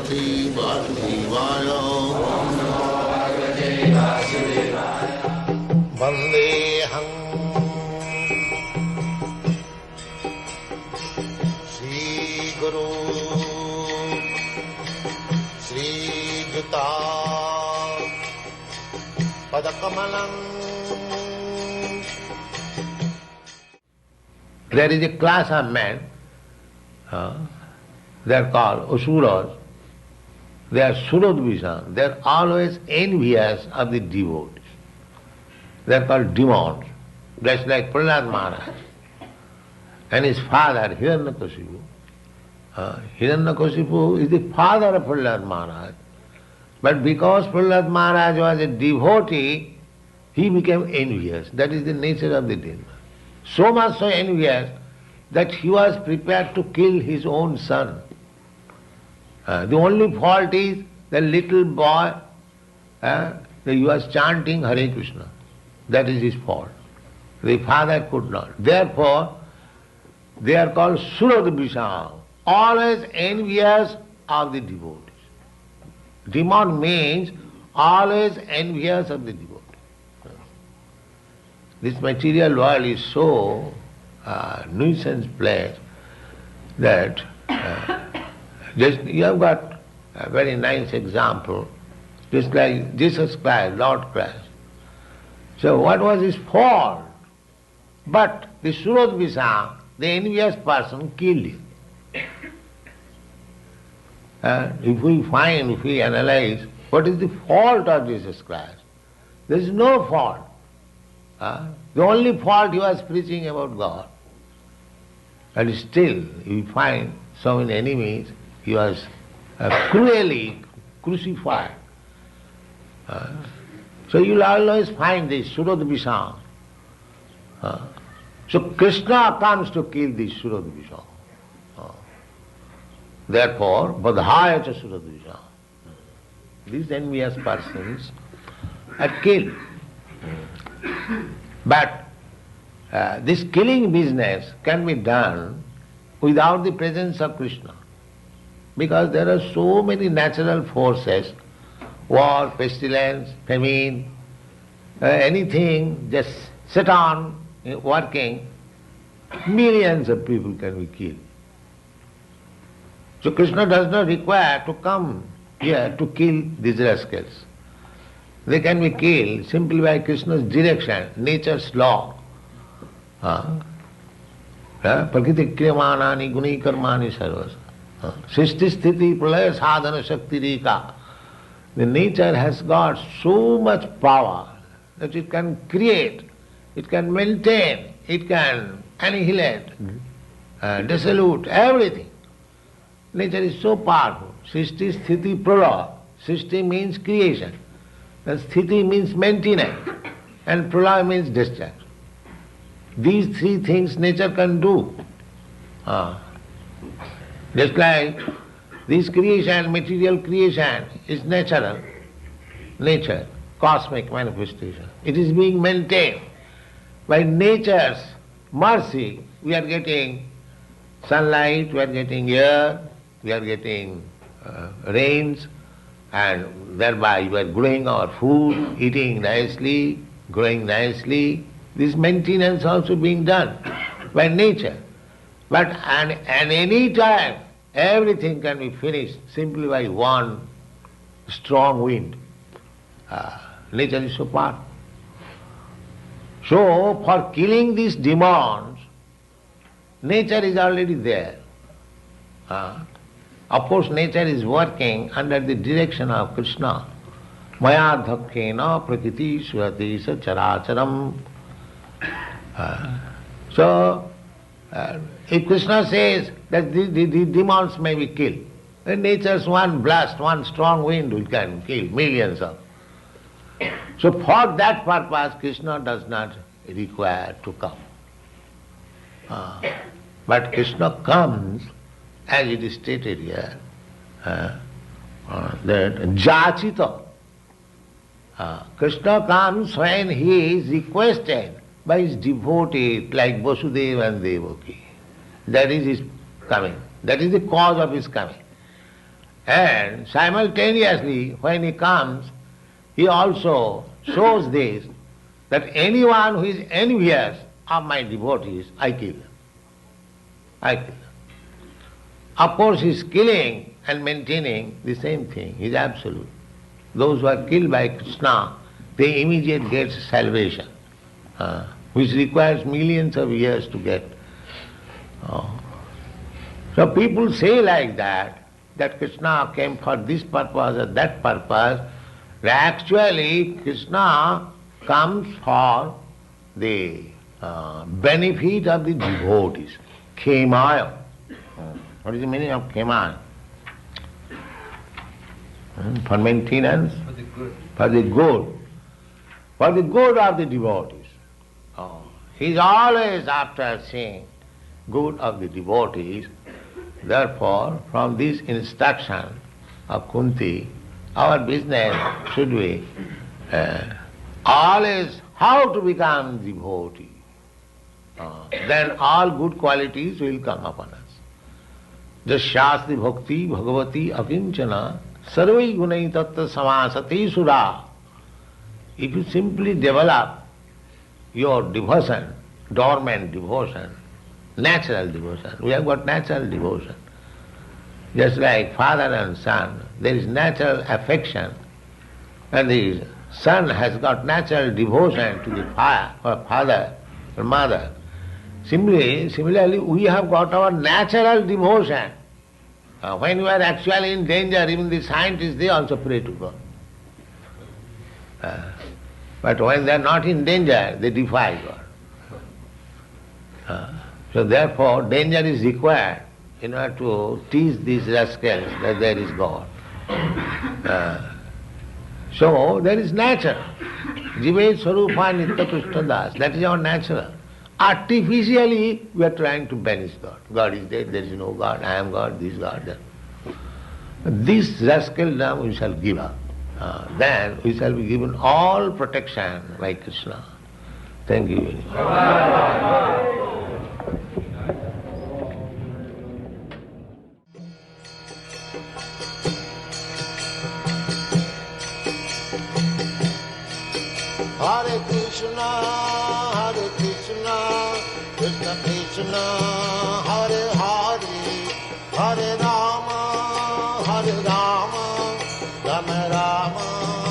Bhagavate Vasudevaya. Vandeham Shri Guru Shri Juta Padakamalam. There is a class of men, they are called Asuras. They are Surodvishan. They are always envious of the devotees. They are called demons. Just like Prahlad Maharaj and his father Hiranyakashipu. Hiranyakashipu is the father of Prahlad Maharaj. But because Prahlad Maharaj was a devotee, he became envious. That is the nature of the demon. So much so envious that he was prepared to kill his own son. The only fault is the little boy, he was chanting Hare Krishna. That is his fault. The father could not. Therefore, they are called Surodvisha, always envious of the devotees. Demon means always envious of the devotees. This material world is so nuisance place that just you have got a very nice example, just like Jesus Christ, Lord Christ. So what was his fault? But the Surodvisha, the envious person, killed him. If we analyze what is the fault of Jesus Christ, there is no fault. The only fault he was preaching about God. And still we find so many enemies, he was cruelly crucified. So you will always find this Surodvisha. So Krishna comes to kill this Surodvisha. Therefore, Badhaya cha Surodvisha. These envious persons are killed. But this killing business can be done without the presence of Krishna. Because there are so many natural forces, war, pestilence, famine, anything, just sit on working, millions of people can be killed. So Krishna does not require to come here to kill these rascals. They can be killed simply by Krishna's direction, nature's law. Prakriti kriyamanani guni karmani sarvas. Srishti sthiti pralaya sadhana shakti rika. The nature has got so much power that it can create, it can maintain, it can annihilate, dissolute everything. Nature is so powerful. Srishti sthiti pralaya. Srishti means creation. And sthiti means maintenance, and pralaya means discharge. These three things nature can do. Just like this creation, material creation, is natural, nature, cosmic manifestation. It is being maintained. By nature's mercy, we are getting sunlight, we are getting air, we are getting rains, and thereby we are growing our food, eating nicely, growing nicely. This maintenance also being done by nature. But at any time, everything can be finished simply by one strong wind. Nature is so powerful. So, for killing these demons, nature is already there. Of course, nature is working under the direction of Krishna. Maya dhakkena prakriti surati sa characharam. So, if Krishna says that the demons may be killed, then nature's one blast, one strong wind can kill millions of. So for that purpose, Krishna does not require to come. But Krishna comes, as it is stated here, that Jachita. Krishna comes when he is requested by his devotees like Vasudeva and Devaki. That is his coming. That is the cause of his coming. And simultaneously, when he comes, he also shows this, that anyone who is envious of my devotees, I kill them. I kill them. Of course, he is killing and maintaining the same thing. He is absolute. Those who are killed by Krishna, they immediately get salvation, which requires millions of years to get. So people say like that Krishna came for this purpose or that purpose. Actually, Krishna comes for the benefit of the devotees. Khemaya. What is the meaning of khemaya? For maintenance? For the good. For the good. For the good of the devotees. He is always after seeing good of the devotees. Therefore, from this instruction of Kunti, our business should be always how to become devotee. Then all good qualities will come upon us. Jasyasti bhakti bhagavati akinchana sarvai gunai tattva samasati sura. If you simply develop your devotion, dormant devotion, natural devotion, we have got natural devotion. Just like father and son, there is natural affection, and the son has got natural devotion to the father or mother. Similarly, we have got our natural devotion. When we are actually in danger, even the scientists, they also pray to God. But when they are not in danger, they defy God. So therefore, danger is required in order to teach these rascals that there is God. So there is nature. Jive Swarupa Nitya Krishna Das. That is our natural. Artificially, we are trying to banish God. God is dead, there is no God, I am God, this God, that. This rascaldom we shall give up. Then we shall be given all protection by Krishna. Thank you very much. Hare Krishna, Krishna Krishna, Hare Hare, Hare Rama, Rama Rama.